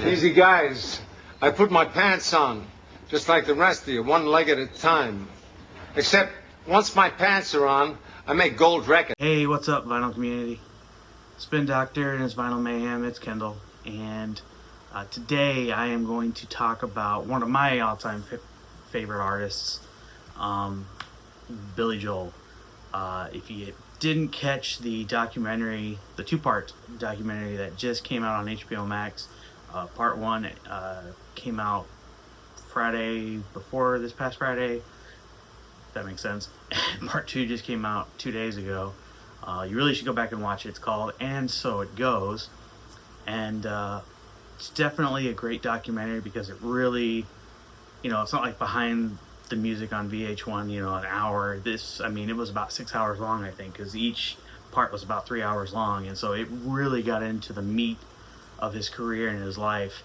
Easy, guys. I put my pants on, just like the rest of you, one leg at a time. Except, once my pants are on, I make gold records. Hey, what's up, vinyl community? Spin Doctor and his Vinyl Mayhem, it's Kendall. And today I am going to talk about one of my all-time favorite artists, Billy Joel. If you didn't catch the documentary, the two-part documentary that just came out on HBO Max, part one came out Friday before this past Friday, if that makes sense. And part two just came out 2 days ago. You really should go back and watch it. It's called And So It Goes. And it's definitely a great documentary because it really, it's not like Behind the Music on VH1, an hour. It was about 6 hours long, I think, because each part was about 3 hours long. And so it really got into the meat of his career and his life.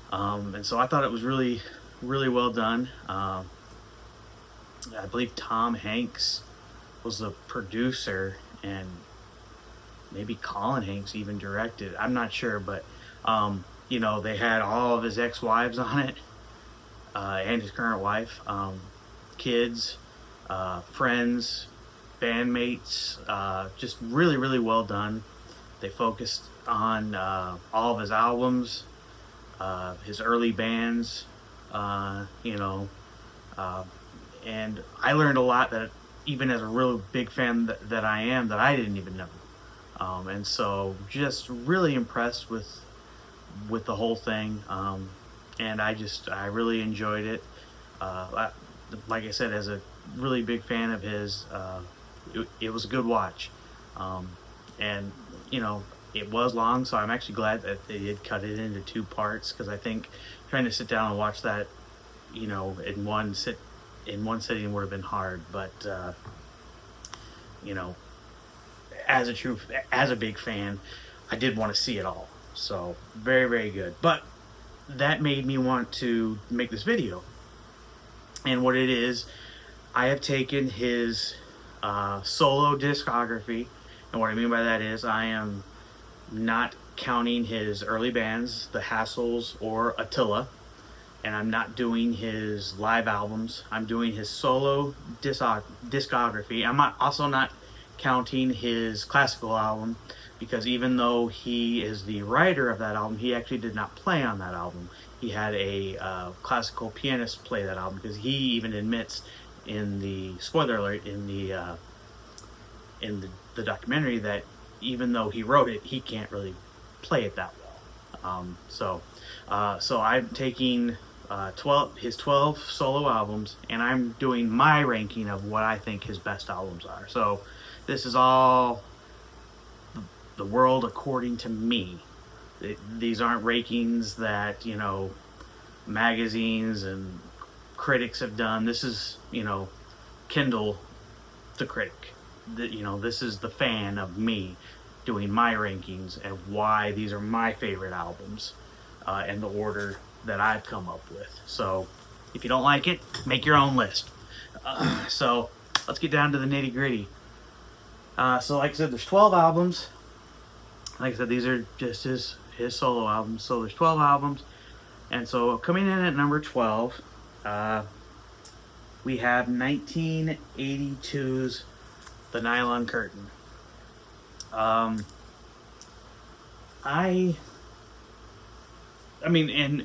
And so I thought it was really, really well done. I believe Tom Hanks was the producer, and maybe Colin Hanks even directed. I'm not sure, but they had all of his ex-wives on it, and his current wife, kids, friends, bandmates, just really, really well done. They focused on all of his albums, his early bands, and I learned a lot that, even as a real big fan that I am, that I didn't even know. And so just really impressed with the whole thing. And I really enjoyed it. Like I said, as a really big fan of his, it was a good watch. And it was long, so I'm actually glad that they did cut it into two parts, because I think trying to sit down and watch that, in one sitting would have been hard. But as a big fan, I did want to see it all. So very, very good. But that made me want to make this video. And what it is, I have taken his solo discography, and what I mean by that is I am not counting his early bands, the Hassles or Attila, and I'm not doing his live albums. I'm doing his solo discography. I'm also not counting his classical album, because even though he is the writer of that album, he actually did not play on that album. He had a classical pianist play that album, because he even admits in the, spoiler alert, in the documentary, that even though he wrote it, he can't really play it that well. So I'm taking his 12 solo albums, and I'm doing my ranking of what I think his best albums are. So this is all the world according to me. These aren't rankings that magazines and critics have done. This is Kendall the critic. This is the fan of me doing my rankings of why these are my favorite albums, and the order that I've come up with. So if you don't like it, make your own list. So let's get down to the nitty gritty. So like I said, there's 12 albums. Like I said, these are just his solo albums. So there's 12 albums. And so coming in at number 12, we have 1982's The Nylon Curtain. And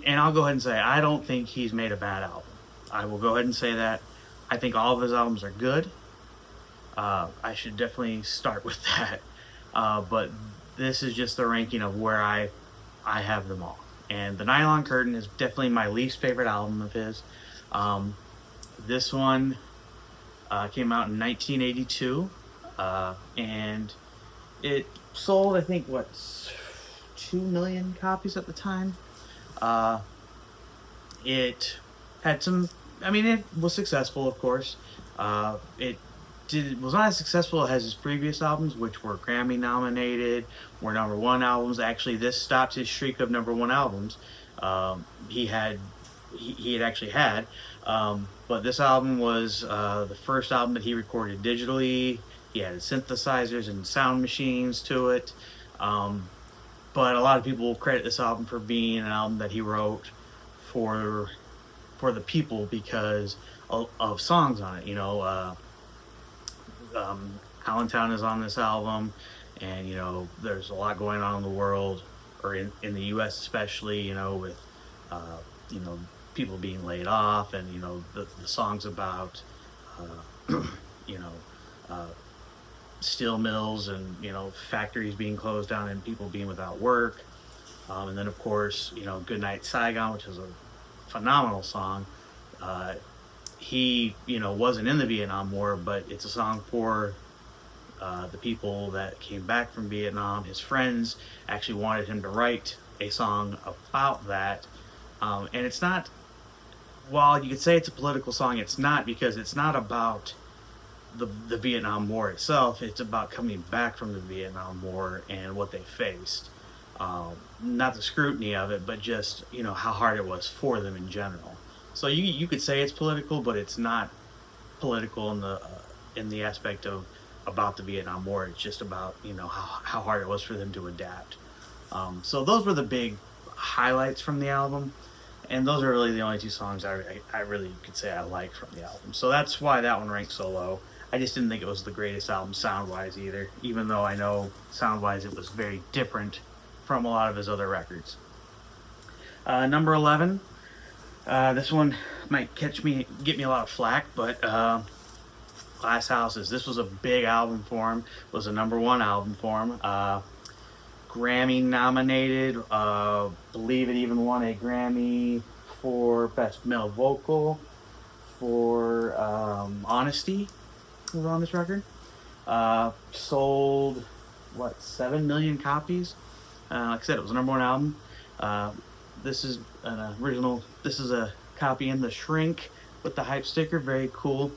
I'll go ahead and say, I don't think he's made a bad album. I will go ahead and say that. I think all of his albums are good. I should definitely start with that. But this is just the ranking of where I have them all. And The Nylon Curtain is definitely my least favorite album of his. This one came out in 1982. And it sold, I think, 2 million copies at the time. It had some, it was successful, of course. It was not as successful as his previous albums, which were Grammy nominated, were #1 albums. Actually, this stopped his streak of #1 albums. He had actually had, but this album was the first album that he recorded digitally. He added synthesizers and sound machines to it. but a lot of people credit this album for being an album that he wrote for the people because of songs on it. You know, Allentown is on this album, and you know, there's a lot going on in the world, or in the U.S. especially. You know, with you know, people being laid off, and you know, the songs about you know, steel mills and you know, factories being closed down and people being without work. And then of course, you know, Goodnight Saigon, which is a phenomenal song. He, you know, wasn't in the Vietnam War, but it's a song for the people that came back from Vietnam. His friends actually wanted him to write a song about that. And it's not, while you could say it's a political song, it's not, because it's not about the Vietnam War itself. It's about coming back from the Vietnam War and what they faced. Not the scrutiny of it, but just, you know, how hard it was for them in general. So you could say it's political, but it's not political in the aspect of about the Vietnam War. It's just about, you know, how hard it was for them to adapt. So those were the big highlights from the album, and those are really the only two songs I really could say I liked from the album. So that's why that one ranked so low. I just didn't think it was the greatest album sound-wise either, even though I know sound-wise it was very different from a lot of his other records. Number 11. This one might get me a lot of flack, but Glass Houses. This was a big album for him. It was a number 1 album for him. Grammy nominated. Believe it even won a Grammy for Best Male Vocal for Honesty. Was on this record. Sold 7 million copies. Like I said, it was a number 1 album. This is an original. This is a copy in the shrink with the hype sticker. Very cool.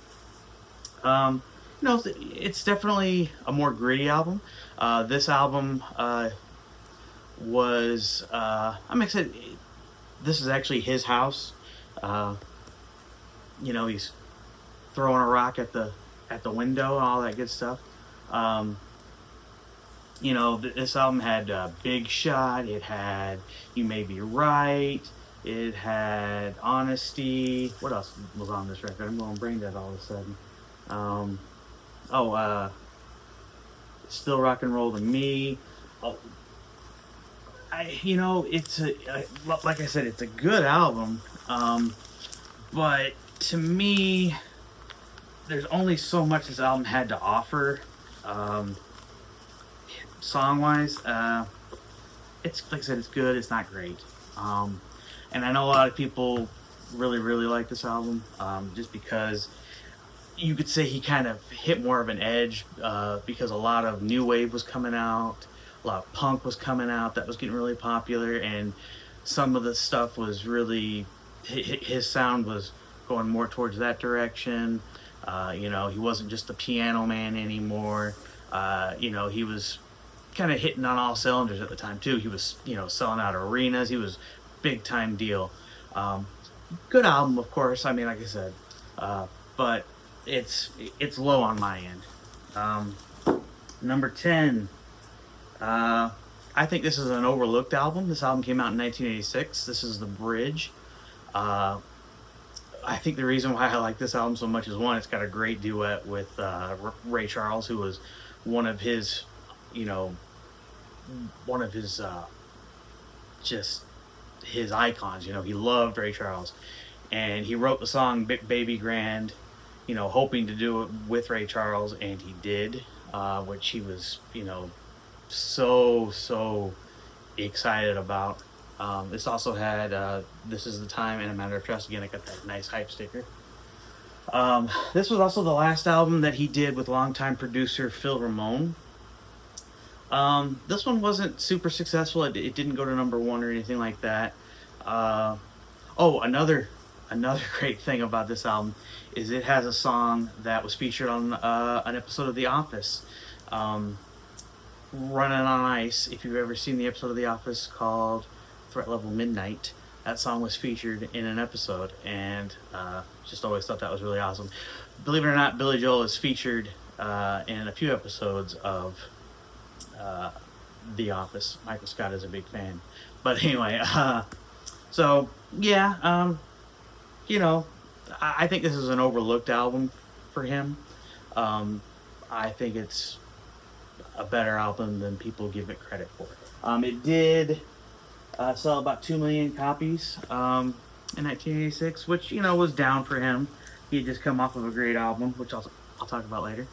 You know, it's definitely a more gritty album. This album was. I'm excited. This is actually his house. You know, he's throwing a rock at the window and all that good stuff. You know, this album had Big Shot. It had You May Be Right. It had Honesty. What else was on this record? I'm going brain dead all of a sudden. Still Rock and Roll to Me. Oh, you know, like I said, it's a good album. But to me, there's only so much this album had to offer. Song-wise, it's like I said, it's good. It's not great. And I know a lot of people really, really like this album, just because you could say he kind of hit more of an edge, because a lot of new wave was coming out, a lot of punk was coming out that was getting really popular, and some of the stuff was really, his sound was going more towards that direction. You know, he wasn't just the piano man anymore. You know, he was kind of hitting on all cylinders at the time too. He was, you know, selling out arenas. He was big time deal. Good album, of course. I mean, like I said, but it's low on my end. Number 10. I think this is an overlooked album. This album came out in 1986. This is The Bridge. I think the reason why I like this album so much is, one, it's got a great duet with Ray Charles, who was one of his, you know, just his icons. You know, he loved Ray Charles, and he wrote the song Baby Grand, you know, hoping to do it with Ray Charles, and he did, which he was, you know, so excited about. This also had This Is the Time and A Matter of Trust. Again, I got that nice hype sticker. This was also the last album that he did with longtime producer Phil Ramone. This one wasn't super successful. It didn't go to number 1 or anything like that. Another great thing about this album is it has a song that was featured on an episode of The Office, Running on Ice. If you've ever seen the episode of The Office called Threat Level Midnight, that song was featured in an episode, and just always thought that was really awesome. Believe it or not, Billy Joel is featured in a few episodes of The Office. Michael Scott is a big fan. But anyway, so yeah, you know, I think this is an overlooked album for him. Um, I think it's a better album than people give it credit for. It did sell about 2 million copies in 1986, which was down for him. He had just come off of a great album, which I'll talk about later.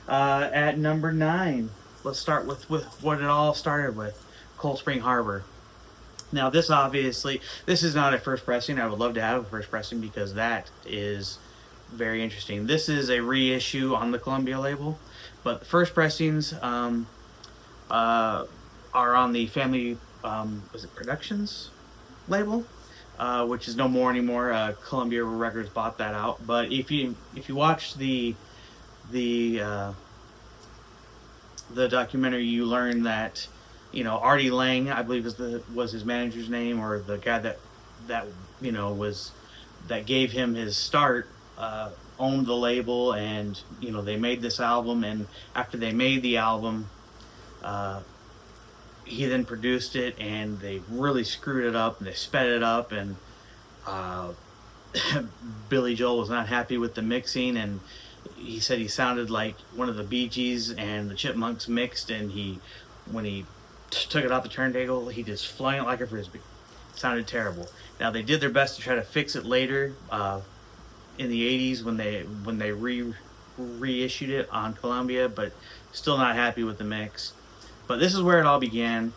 At number 9, let's start with what it all started with, Cold Spring Harbor. Now, this is not a first pressing. I would love to have a first pressing because that is very interesting. This is a reissue on the Columbia label, but the first pressings are on the Family was it Productions label, which is no more anymore. Columbia Records bought that out. But if you watch the documentary, you learn that Artie Lang, I believe was his manager's name, or the guy that gave him his start, owned the label, and they made this album. And after they made the album, he then produced it, and they really screwed it up, and they sped it up, and Billy Joel was not happy with the mixing, and he said he sounded like one of the Bee Gees and the Chipmunks mixed, and when he took it off the turntable, he just flung it like a frisbee. It sounded terrible. Now, they did their best to try to fix it later in the 80s when they reissued it on Columbia, but still not happy with the mix. But this is where it all began.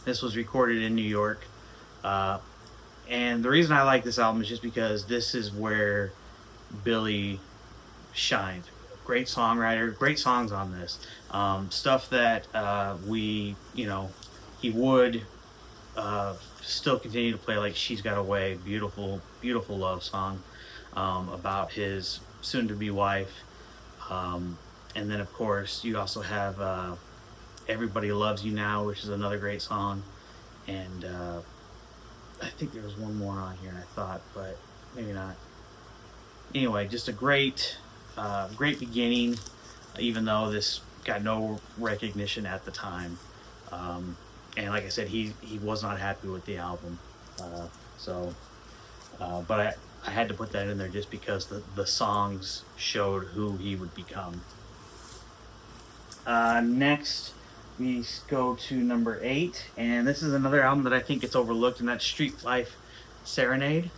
This was recorded in New York. And the reason I like this album is just because this is where Billy shined. Great songwriter, great songs on this. Stuff that he would still continue to play, like She's Got Away, beautiful, beautiful love song about his soon-to-be wife. And then, of course, you also have Everybody Loves You Now, which is another great song. And I think there was one more on here, I thought, but maybe not. Anyway, just a great beginning, even though this got no recognition at the time. And like I said, he was not happy with the album. But I had to put that in there just because the songs showed who he would become. Next, we go to number 8, and this is another album that I think gets overlooked, and that's Street Life Serenade.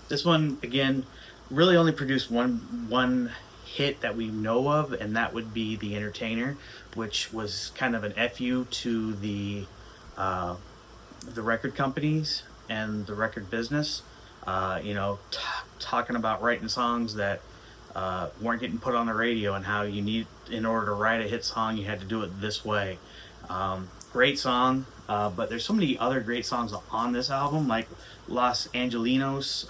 This one, again, really only produced one hit that we know of, and that would be The Entertainer, which was kind of an FU to the record companies and the record business. Talking about writing songs that weren't getting put on the radio, and how in order to write a hit song, you had to do it this way. Great song, but there's so many other great songs on this album, like Los Angelinos,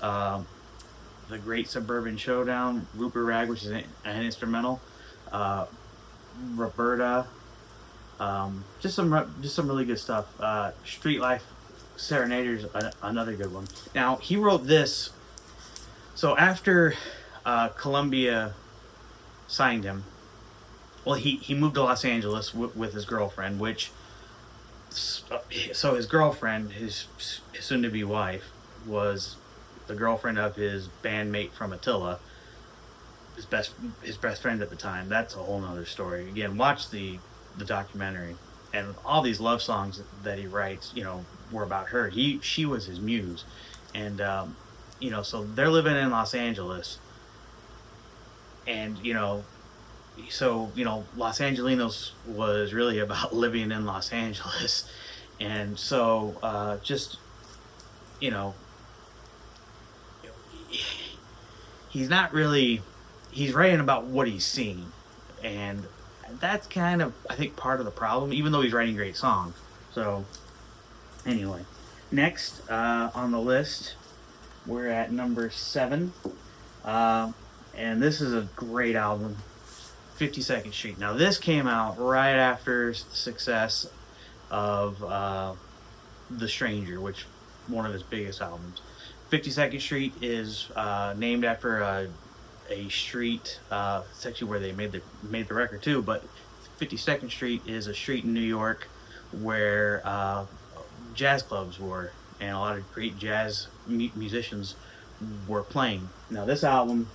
The Great Suburban Showdown, Rupert Rag, which is an instrumental, Roberta, just some really good stuff. Street Life Serenader's another good one. Now, he wrote this, so after Columbia signed him, well, he moved to Los Angeles with his girlfriend, so his girlfriend, his soon-to-be wife, was the girlfriend of his bandmate from Attila, his best friend at the time. That's a whole nother story. Again, watch the documentary, and all these love songs that he writes, were about her. She was his muse, and so they're living in Los Angeles, and Los Angelinos was really about living in Los Angeles. And so he's writing about what he's seen, and that's kind of, I think, part of the problem, even though he's writing great songs. So anyway, next on the list, we're at number 7, and this is a great album, 52nd Street. Now, this came out right after the success of The Stranger, which one of his biggest albums. 52nd Street is named after a street. It's actually where they made the record too. But 52nd Street is a street in New York where jazz clubs were, and a lot of great jazz musicians were playing. Now this album,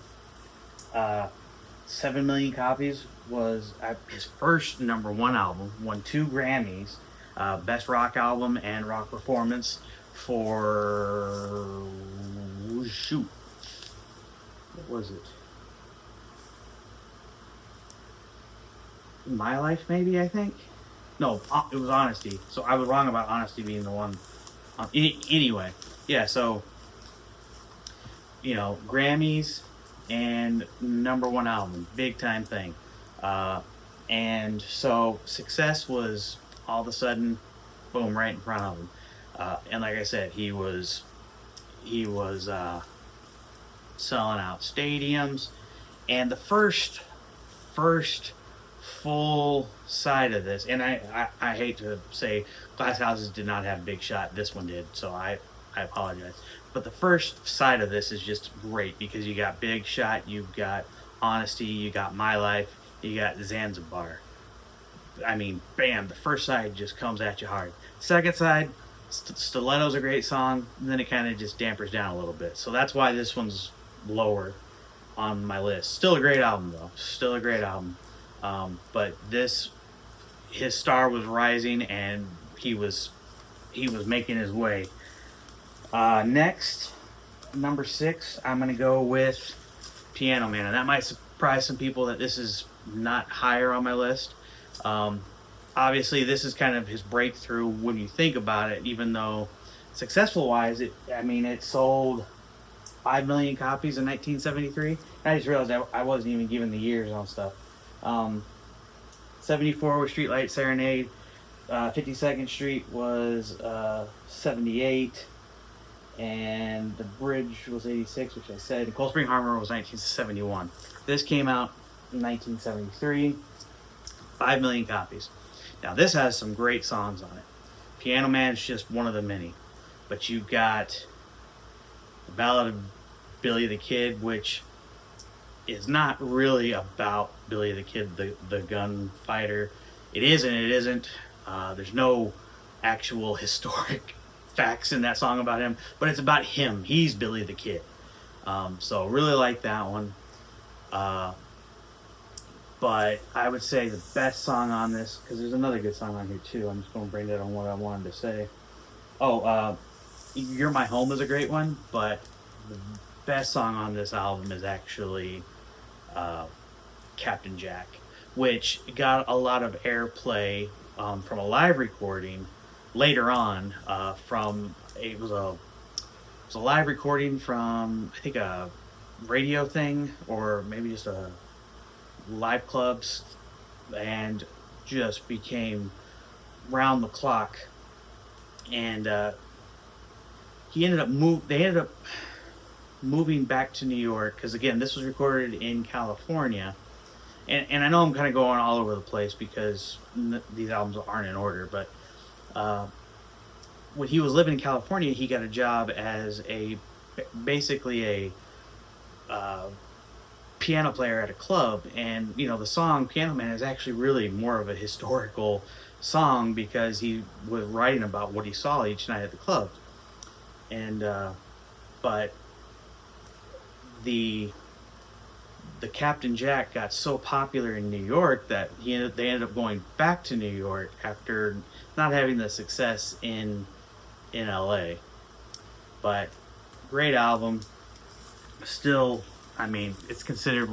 7 million copies, was his first #1 album. Won 2 Grammys, Best Rock Album and Rock Performance for shoot, what was it? My Life, maybe, I think. No, it was Honesty. So I was wrong about Honesty being the one. Anyway, yeah. So Grammys and #1 album, big time thing. And so success was all of a sudden, boom, right in front of him. And like I said, he was selling out stadiums, and the first full side of this, and I hate to say Glass Houses did not have Big Shot, this one did, so I apologize. But the first side of this is just great because you got Big Shot, you've got Honesty, you got My Life, you got Zanzibar. I mean, bam, the first side just comes at you hard. Second side, Stiletto's a great song, and then it kind of just dampers down a little bit. So that's why this one's lower on my list. Still a great album, though. Still a great album. But his star was rising, and he was making his way. Next, #6, I'm going to go with Piano Man. And that might surprise some people that this is not higher on my list. Obviously, this is kind of his breakthrough when you think about it, even though successful-wise, it sold 5 million copies in 1973. I just realized I wasn't even given the years on stuff. 74 was Streetlight Serenade. 52nd Street was 78. And The Bridge was 86, which I said. And Cold Spring Harbor was 1971. This came out in 1973. 5 million copies. Now, this has some great songs on it. Piano Man is just one of the many. But you've got The Ballad of Billy the Kid, which is not really about Billy the Kid, the gunfighter. It is and it isn't. There's no actual historic facts in that song about him, but it's about him. He's Billy the Kid. So really like that one. But I would say the best song on this, because there's another good song on here too. I'm just going to bring that on what I wanted to say. You're My Home is a great one, but the best song on this album is actually Captain Jack, which got a lot of airplay from a live recording later on. It was a live recording from, I think, a radio thing, or maybe just a live clubs, and just became round the clock. And they ended up moving back to New York, because again, this was recorded in California. And I know I'm kind of going all over the place because these albums aren't in order, but when he was living in California, he got a job as basically a piano player at a club. And the song Piano Man is actually really more of a historical song, because he was writing about what he saw each night at the club. And but the Captain Jack got so popular in New York that they ended up going back to New York after not having the success in LA. But great album. Still, it's considered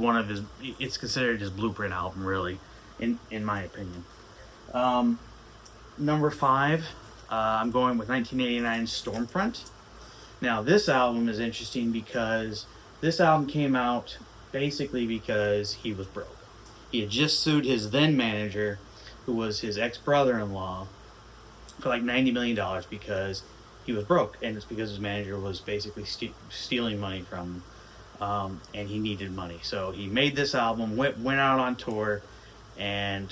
his blueprint album, really, in my opinion. #5, I'm going with 1989's Stormfront. Now, this album is interesting because this album came out basically because he was broke. He had just sued his then manager, who was his ex-brother-in-law, for like $90 million because he was broke, and it's because his manager was basically stealing money from him, and he needed money. So he made this album, went out on tour, and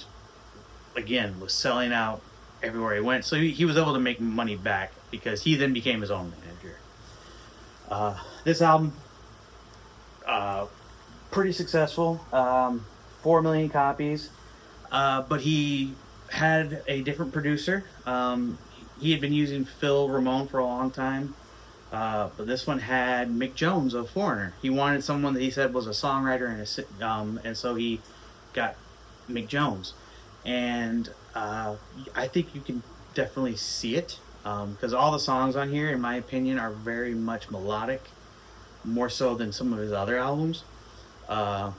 again was selling out everywhere he went. So he was able to make money back because he then became his own manager. This album, pretty successful. 4 million copies. But he had a different producer. He had been using Phil Ramone for a long time. But this one had Mick Jones of Foreigner. He wanted someone that he said was a songwriter and so he got Mick Jones. And I think you can definitely see it because all the songs on here, in my opinion, are very much melodic, more so than some of his other albums. And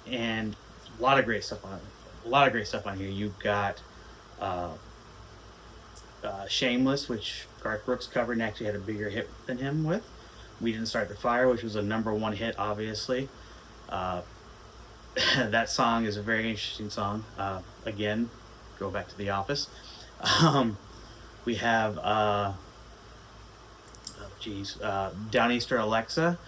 a lot of great stuff on it. A lot of great stuff on here. You've got Shameless, which Garth Brooks covered and actually had a bigger hit than him with. We Didn't Start the Fire, which was a #1 hit, obviously. That song is a very interesting song. Again, go back to The Office. We have Downeaster Alexa,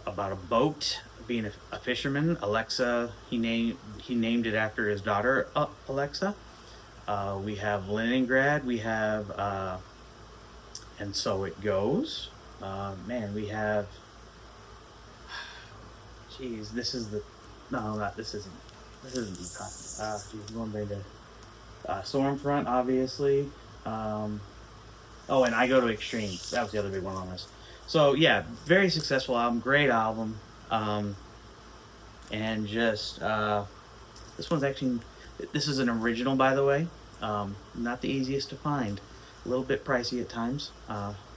about a boat being a fisherman. Alexa, he named it after his daughter Alexa. We have Leningrad. We have And So It Goes. We have. Geez, this isn't. This isn't going back to Stormfront, obviously. And I Go to Extreme. That was the other big one on this. So yeah, very successful album, great album, and just this one's actually. This is an original, by the way. Not the easiest to find. A little bit pricey at times.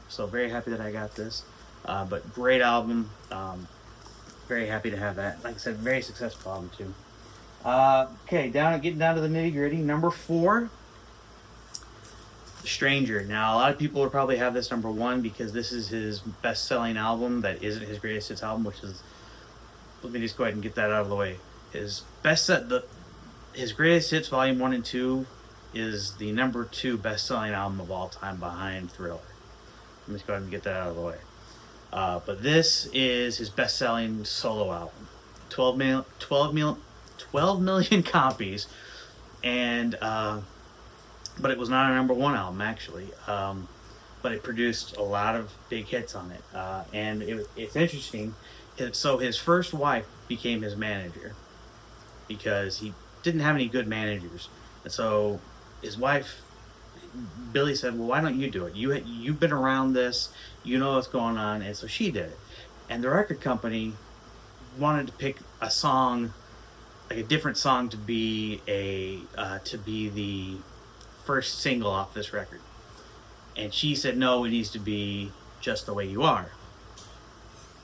So very happy that I got this. But great album. Very happy to have that. Like I said, very successful album too. Okay, getting down to the nitty gritty. Number 4, The Stranger. Now, a lot of people will probably have this #1 because this is his best-selling album that isn't his greatest hits album, which is. Let me just go ahead and get that out of the way. His greatest hits, Volume 1 and 2, is the #2 best-selling album of all time behind Thriller. Let me just go ahead and get that out of the way. But this is his best-selling solo album. 12 million copies, and but it was not a #1 album actually. But it produced a lot of big hits on it, and it's interesting. So his first wife became his manager because he didn't have any good managers, and so his wife, Billy, said, "Well, why don't you do it? You've been around this, you know what's going on," and so she did it. And the record company wanted to pick a song, like a different song, to be the first single off this record, and she said, "No, it needs to be Just the Way You Are."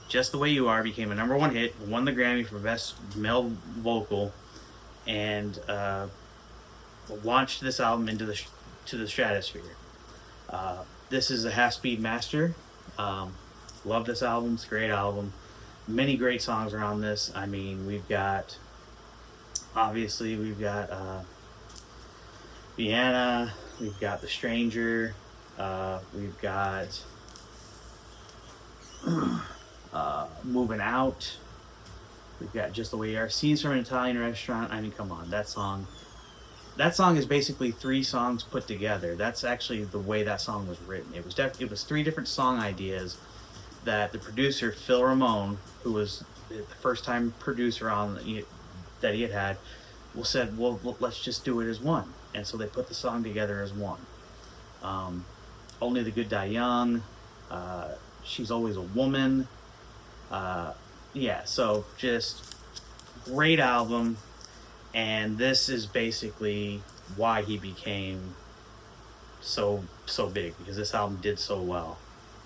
Just the Way You Are became a #1 hit, won the Grammy for Best Male Vocal, and launched this album into the stratosphere. This is a half-speed master. Love this album. It's a great album. Many great songs are on this. I mean, we've got Vienna. We've got The Stranger. We've got Moving Out. We've got Just the Way You Are. Scenes from an Italian Restaurant. I mean, come on, that song. That song is basically 3 songs put together. That's actually the way that song was written. It was 3 different song ideas that the producer Phil Ramone, who was the first-time producer that he had, said, "Well, let's just do it as one." And so they put the song together as one. Only the Good Die Young. She's Always a Woman. So just great album. And this is basically why he became so big, because this album did so well.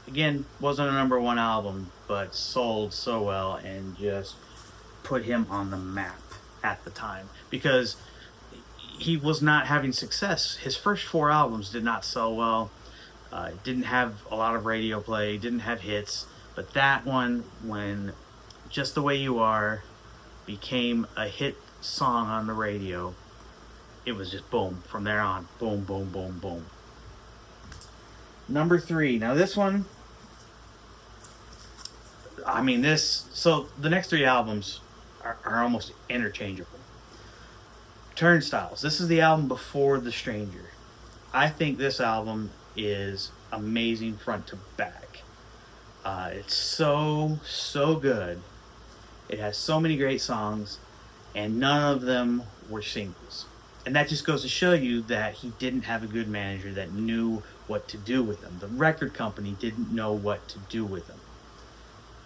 Again, wasn't a #1 album, but sold so well and just put him on the map at the time, because he was not having success. His first 4 albums did not sell well. Didn't have a lot of radio play, didn't have hits, but that one, when Just the Way You Are became a hit song on the radio, it was just boom. From there on, boom, boom, boom, boom. Number 3. Now this one, so the next 3 albums are almost interchangeable. Turnstiles. This is the album before The Stranger. I think this album is amazing front to back. It's so good. It has so many great songs, and none of them were singles. And that just goes to show you that he didn't have a good manager that knew what to do with him. The record company didn't know what to do with him.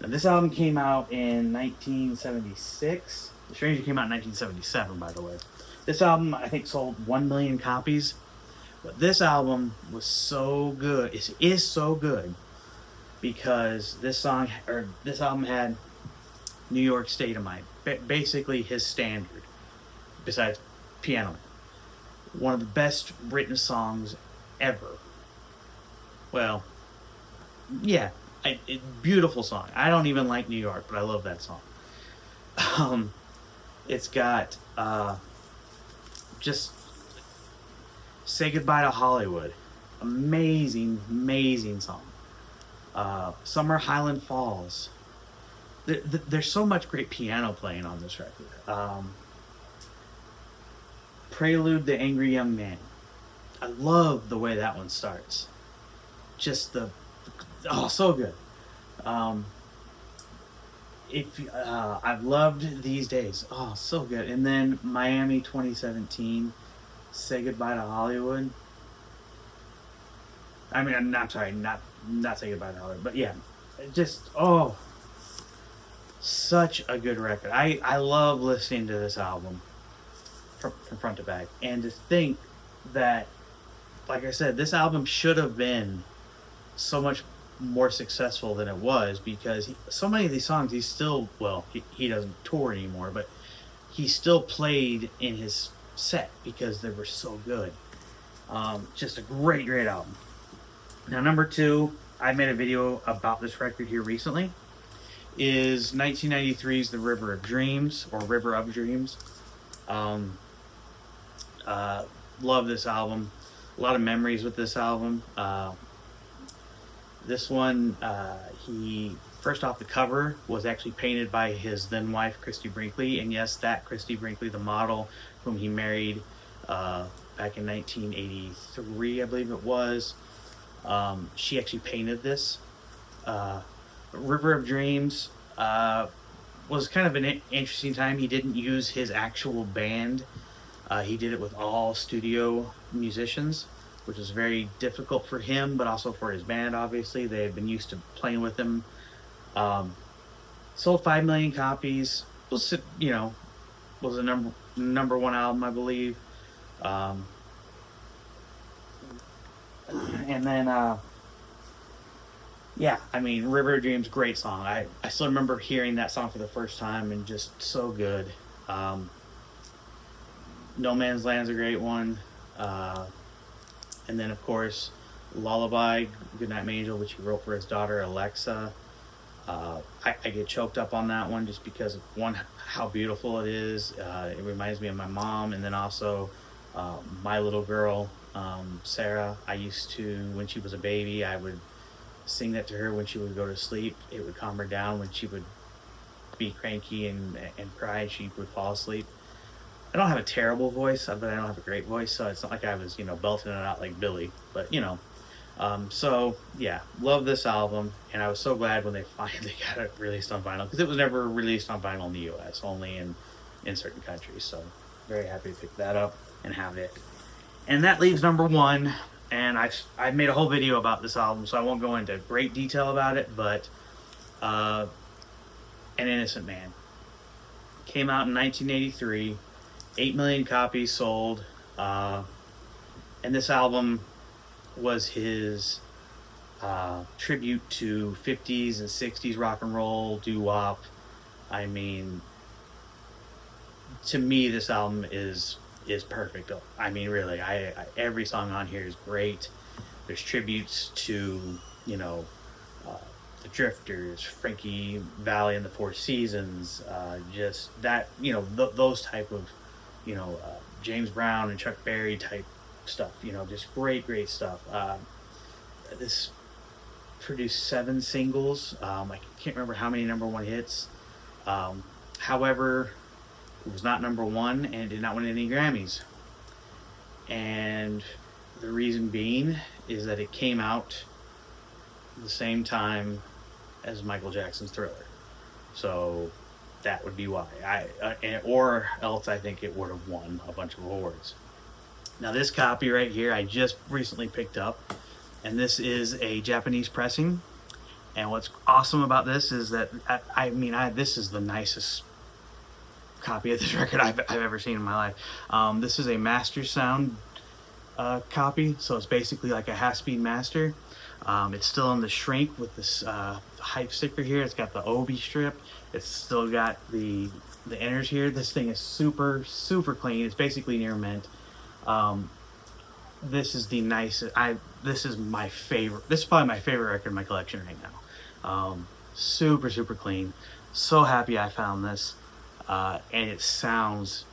Now, this album came out in 1976. The Stranger came out in 1977, by the way. This album, I think, sold 1 million copies. But this album was so good. It is so good because this album had New York State of Mind, basically his standard, besides Piano Man. One of the best written songs ever. Well, yeah, beautiful song. I don't even like New York, but I love that song. It's got just Say Goodbye to Hollywood. Amazing song. Summer Highland Falls. There's so much great piano playing on this record. Prelude, The Angry Young Man. I love the way that one starts. Just so good. I've loved These Days. Oh, so good. And then Miami 2017, Say Goodbye to Hollywood. I mean, not Say Goodbye to Hollywood, but yeah, just such a good record. I love listening to this album from front to back, and to think that, like I said, this album should have been so much more successful than it was, because so many of these songs he still, he doesn't tour anymore, but he still played in his set because they were so good. Just a great album. Now, number 2, I made a video about this record here recently, is 1993's The River of Dreams, or River of Dreams. Love this album. A lot of memories with this album. This one, he, first off, the cover was actually painted by his then wife, Christy Brinkley. And yes, that Christy Brinkley, the model whom he married back in 1983, I believe it was. She actually painted this. River of Dreams was kind of an interesting time. He didn't use his actual band. He did it with all studio musicians, which was very difficult for him, but also for his band, obviously. They had been used to playing with him. Sold 5 million copies. Was a number 1 album, I believe. And then, River of Dreams, great song. I still remember hearing that song for the first time, and just so good. No Man's Land's a great one. And then, of course, Lullaby, Goodnight Angel, which he wrote for his daughter, Alexa. I get choked up on that one just because of, one, how beautiful it is. It reminds me of my mom. And then also my little girl, Sarah. I used to, when she was a baby, I would sing that to her when she would go to sleep. It would calm her down when she would be cranky and cry. She would fall asleep. I don't have a terrible voice, but I don't have a great voice, so it's not like I was, belting it out like Billy. But, so, yeah, love this album, and I was so glad when they finally got it released on vinyl, because it was never released on vinyl in the U.S., only in certain countries. So, very happy to pick that up and have it. And that leaves number 1, and I've made a whole video about this album, so I won't go into great detail about it, but An Innocent Man. Came out in 1983. 8 million copies sold, and this album was his tribute to 50s and 60s rock and roll, doo-wop. I mean, to me, this album is perfect. I mean, really, I every song on here is great. There's tributes to, the Drifters, Frankie Valli and the Four Seasons, just that, those type of, James Brown and Chuck Berry type stuff, just great stuff. This produced 7 singles. I can't remember how many number 1 hits. However, it was not number 1 and did not win any Grammys. And the reason being is that it came out the same time as Michael Jackson's Thriller. So that would be why. Or else I think it would have won a bunch of awards. Now this copy right here I just recently picked up, and this is a Japanese pressing. And what's awesome about this is that this is the nicest copy of this record I've ever seen in my life. This is a Master Sound copy, so it's basically like a half-speed master. It's still in the shrink with this hype sticker here. It's got the Obi strip. It's still got the inners here. This thing is super clean. It's basically near mint. This is the nicest. This is my favorite. This is probably my favorite record in my collection right now. Super clean. So happy I found this, and it sounds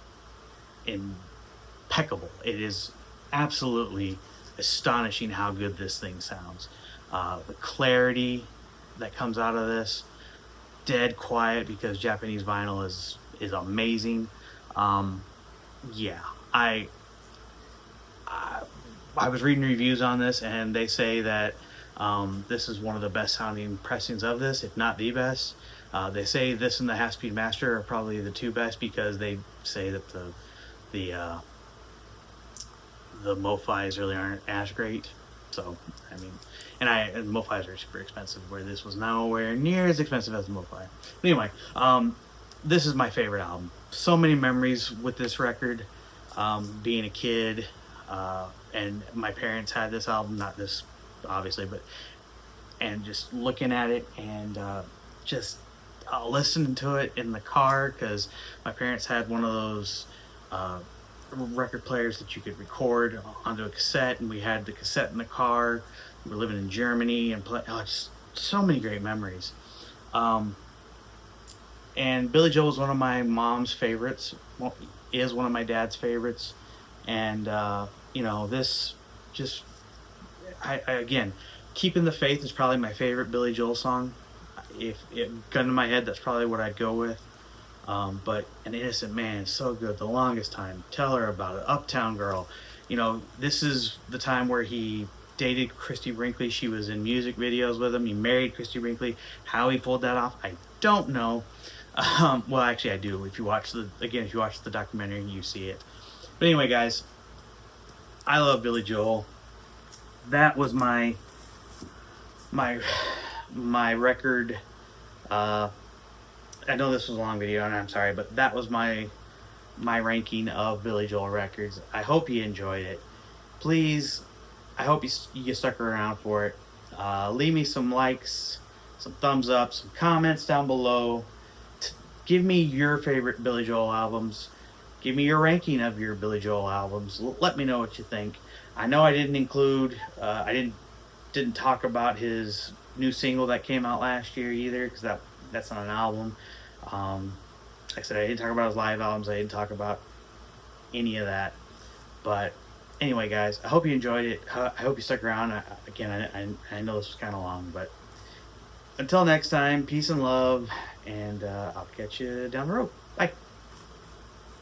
impeccable. It is absolutely astonishing how good this thing sounds. The clarity that comes out of this, dead quiet, because Japanese vinyl is amazing. Yeah, I was reading reviews on this, and they say that this is one of the best sounding pressings of this, if not the best. They say this and the Half Speed Master are probably the two best, because they say that the MoFis really aren't as great. So, I mean, and MoFis are super expensive, where this was nowhere near as expensive as the MoFi. But anyway, this is my favorite album. So many memories with this record. Being a kid, and my parents had this album, not this obviously, and just looking at it, and just listening to it in the car, because my parents had one of those record players that you could record onto a cassette, and we had the cassette in the car. We were living in Germany and just so many great memories. And Billy Joel is one of my mom's favorites. Well, is one of my dad's favorites, and this just I again, Keeping the Faith is probably my favorite Billy Joel song. If it gun to my head, that's probably what I'd go with. But An Innocent Man is so good. The Longest Time, Tell Her About It, Uptown Girl. This is the time where he dated Christy Brinkley. She was in music videos with him. He married Christy Brinkley. How he pulled that off, I don't know. Well, actually I do. If you watch the documentary, you see it. But anyway, guys, I love Billy Joel. That was my record. I know this was a long video, and I'm sorry, but that was my ranking of Billy Joel records. I hope you enjoyed it. Please, I hope you stuck around for it. Leave me some likes, some thumbs up, some comments down below. Give me your favorite Billy Joel albums. Give me your ranking of your Billy Joel albums. Let me know what you think. I know I didn't include, I didn't talk about his new single that came out last year either, because that's not an album. Like I said, I didn't talk about his live albums. I didn't talk about any of that. But anyway, guys, I hope you enjoyed it. I hope you stuck around. I know this was kind of long, but until next time, peace and love, and I'll catch you down the road. Bye.